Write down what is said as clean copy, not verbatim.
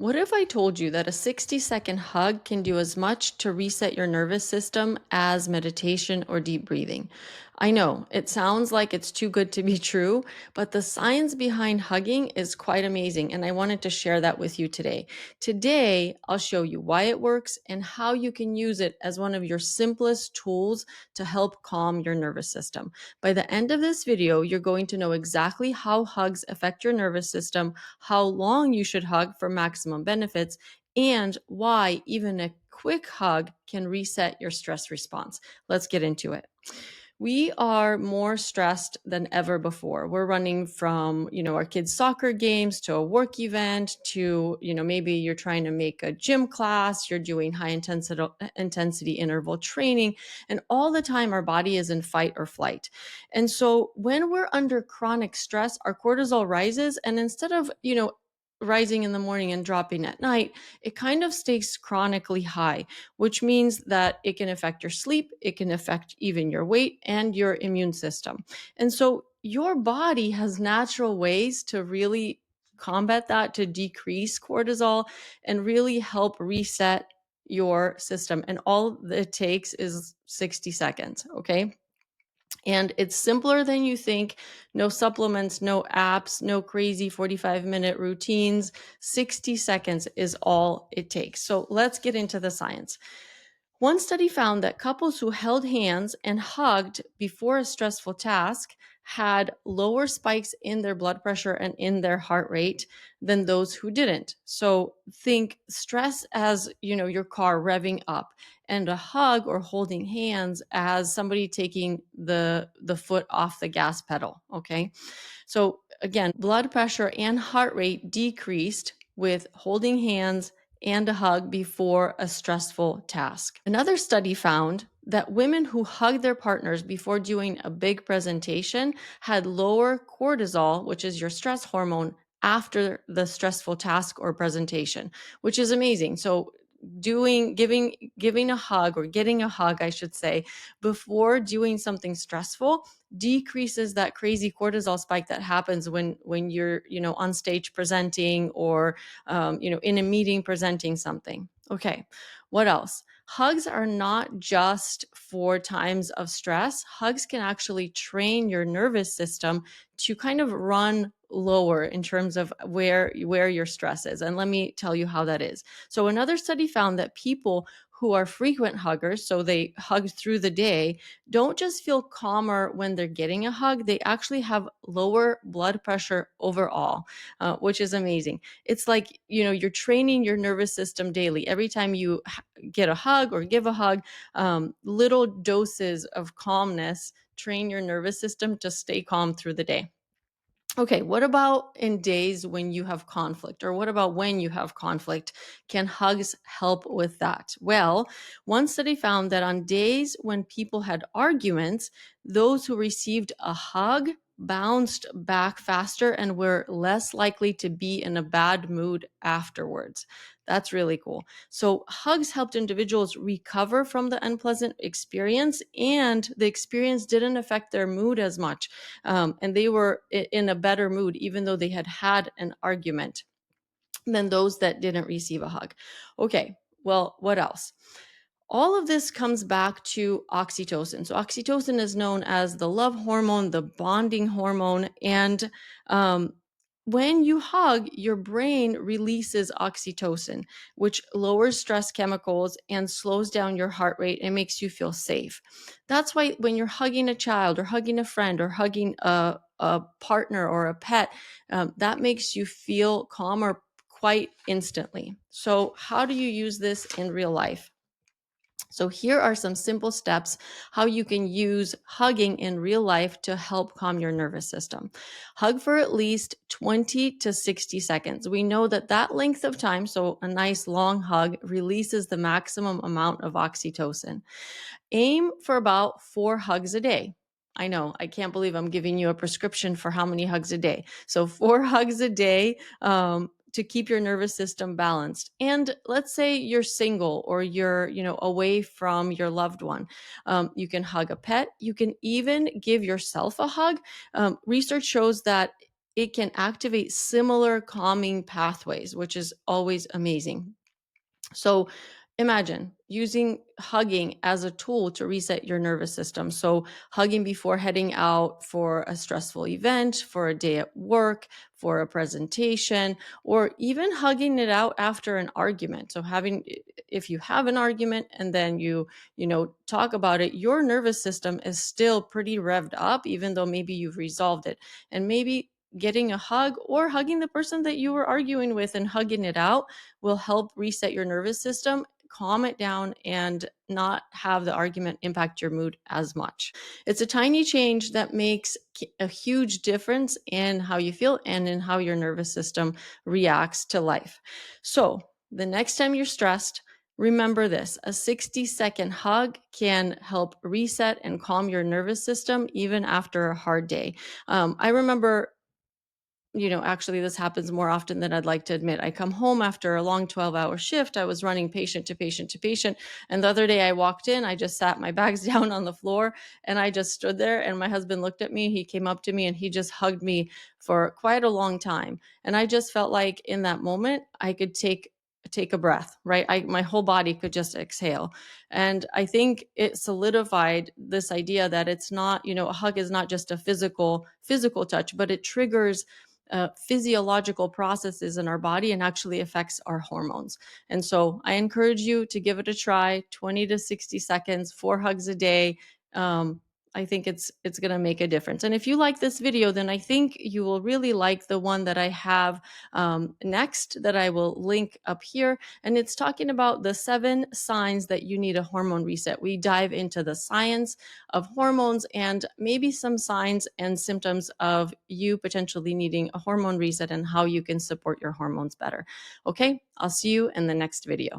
What if I told you that a 60-second hug can do as much to reset your nervous system as meditation or deep breathing? I know it sounds like it's too good to be true, but the science behind hugging is quite amazing, and I wanted to share that with you today. Today, I'll show you why it works and how you can use it as one of your simplest tools to help calm your nervous system. By the end of this video, you're going to know exactly how hugs affect your nervous system, how long you should hug for maximum benefits, and why even a quick hug can reset your stress response. Let's get into it. We are more stressed than ever before. We're running from, our kids' soccer games to a work event to, maybe you're trying to make a gym class, you're doing high intensity interval training, and all the time our body is in fight or flight. And so when we're under chronic stress, our cortisol rises, and instead of, rising in the morning and dropping at night, it kind of stays chronically high, which means that it can affect your sleep, it can affect even your weight and your immune system. And so your body has natural ways to really combat that, to decrease cortisol and really help reset your system. And all it takes is 60 seconds, okay? And it's simpler than you think. No supplements, no apps, no crazy 45-minute routines. 60 seconds is all it takes. So let's get into the science. One study found that couples who held hands and hugged before a stressful task had lower spikes in their blood pressure and in their heart rate than those who didn't. So think stress as, your car revving up, and a hug or holding hands as somebody taking the foot off the gas pedal, okay? So again, blood pressure and heart rate decreased with holding hands and a hug before a stressful task. Another study found that women who hugged their partners before doing a big presentation had lower cortisol, which is your stress hormone, after the stressful task or presentation, which is amazing. So giving a hug, or getting a hug, I should say, before doing something stressful decreases that crazy cortisol spike that happens when you're, on stage presenting, or in a meeting presenting something. Okay, what else? Hugs are not just for times of stress. Hugs can actually train your nervous system to kind of run lower in terms of where your stress is. And let me tell you how that is. So another study found that people who are frequent huggers, so they hug through the day, don't just feel calmer when they're getting a hug, they actually have lower blood pressure overall, which is amazing. It's like, you're training your nervous system daily. Every time you get a hug or give a hug, little doses of calmness train your nervous system to stay calm through the day. Okay, what about in days when you have conflict? Or what about when you have conflict? Can hugs help with that? Well, one study found that on days when people had arguments, those who received a hug bounced back faster and were less likely to be in a bad mood afterwards. That's really cool. So, hugs helped individuals recover from the unpleasant experience, and the experience didn't affect their mood as much, and they were in a better mood even though they had had an argument than those that didn't receive a hug. Okay, well, what else? All of this comes back to oxytocin. So oxytocin is known as the love hormone, the bonding hormone, and when you hug, your brain releases oxytocin, which lowers stress chemicals and slows down your heart rate and makes you feel safe. That's why when you're hugging a child or hugging a friend or hugging a partner or a pet, that makes you feel calmer quite instantly. So how do you use this in real life? So here are some simple steps how you can use hugging in real life to help calm your nervous system. Hug for at least 20 to 60 seconds. We know that that length of time, so a nice long hug, releases the maximum amount of oxytocin. Aim for about 4 hugs a day. I know, I can't believe I'm giving you a prescription for how many hugs a day. So 4 hugs a day, to keep your nervous system balanced. And let's say you're single, or you're, away from your loved one. You can hug a pet. You can even give yourself a hug. Research shows that it can activate similar calming pathways, which is always amazing. So imagine using hugging as a tool to reset your nervous system. So, hugging before heading out for a stressful event, for a day at work, for a presentation, or even hugging it out after an argument. So, if you have an argument and then talk about it, your nervous system is still pretty revved up, even though maybe you've resolved it. And maybe getting a hug or hugging the person that you were arguing with and hugging it out will help reset your nervous system, calm it down, and not have the argument impact your mood as much. It's a tiny change that makes a huge difference in how you feel and in how your nervous system reacts to life. So, the next time you're stressed, remember this: a 60-second hug can help reset and calm your nervous system even after a hard day. I remember, actually, this happens more often than I'd like to admit. I come home after a long 12-hour shift. I was running patient to patient to patient. And the other day I walked in, I just sat my bags down on the floor and I just stood there. And my husband looked at me. He came up to me and he just hugged me for quite a long time. And I just felt like in that moment, I could take a breath, right? My whole body could just exhale. And I think it solidified this idea that it's not, a hug is not just a physical touch, but it triggers physiological processes in our body and actually affects our hormones. And so I encourage you to give it a try. 20 to 60 seconds, 4 hugs a day. Um, I think it's going to make a difference. And if you like this video, then I think you will really like the one that I have next, that I will link up here. And it's talking about the 7 signs that you need a hormone reset. We dive into the science of hormones and maybe some signs and symptoms of you potentially needing a hormone reset and how you can support your hormones better. Okay, I'll see you in the next video.